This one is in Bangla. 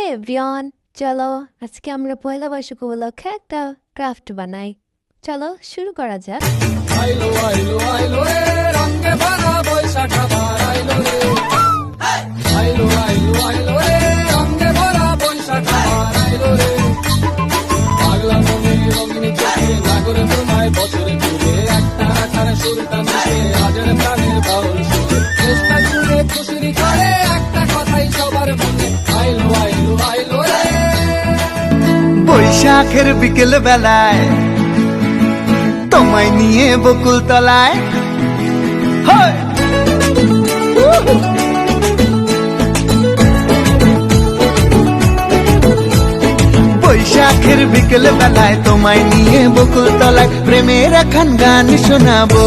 হে এভরিওয়ান, চলো আজকে আমরা পয়লা বৈশাখ উপলক্ষে একটা ক্রাফট বানাই। চলো শুরু করা যাক। আইলো আইলো আইলো রে রঙে ভরা বৈশাখ আবার আইলো রে আইলো আইলো আইলো রে রঙে ভরা বৈশাখ আবার আইলো রে পাগলা মনে রঙিন চোখে নাগরে তোমায় বছরে ঘুরে একটা রাখার সুরটা মিশে আজের প্রাণের বাউল সুরে চেষ্টা জুড়ে খুশির করে একটা কথাই সবার মনে আইলো আইলো আইলো রে বৈশাখের বিকেল বেলায় তোমায় নিয়ে বকুল তলায় বৈশাখের বিকেল বেলায় তোমায় নিয়ে বকুল তলায় প্রেমের একখান গান শোনাবো।